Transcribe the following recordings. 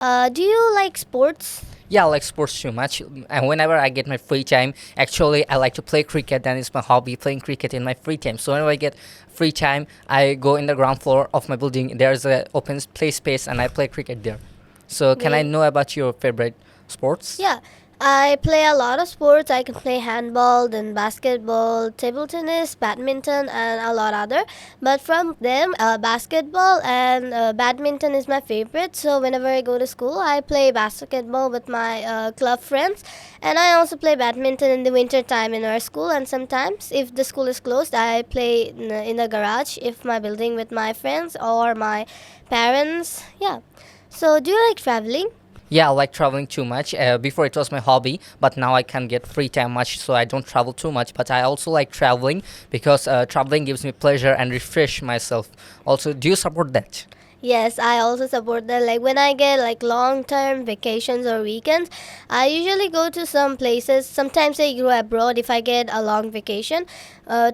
Do you like sports? Yeah, I like sports too much. And whenever I get my free time, actually, I like to play cricket. That is my hobby, playing cricket in my free time. So whenever I get free time, I go in the ground floor of my building. There's a open play space, and I play cricket there. So can I Great. know about your favorite sports? Yeah, I play a lot of sports. I can play handball, then basketball, table tennis, badminton, and a lot other. But from them, basketball and badminton is my favorite. So whenever I go to school, I play basketball with my club friends, and I also play badminton in the winter time in our school. And sometimes, if the school is closed, I play in the garage if my building with my friends or my parents. Yeah. So do you like traveling? Yeah, I like traveling too much. Before it was my hobby, but now I can get free time much, so I don't travel too much. But I also like traveling because traveling gives me pleasure and refresh myself. Also, do you support that? Yes, I also support that. Like when I get like long term vacations or weekends, I usually go to some places. Sometimes I go abroad if I get a long vacation.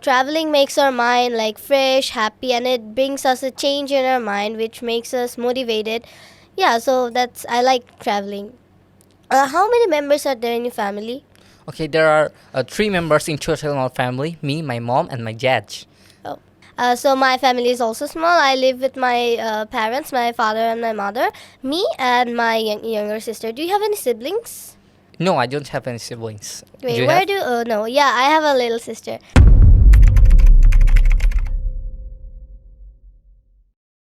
Traveling makes our mind like fresh, happy, and it brings us a change in our mind, which makes us motivated. Yeah, so that's I like traveling. How many members are there in your family? Okay, there are three members in total in our family: me, my mom, and my dad. Oh. So my family is also small. I live with my parents, my father and my mother, me and my younger sister. Do you have any siblings? No, I don't have any siblings. Do Wait, you where have? do? No, yeah, I have a little sister.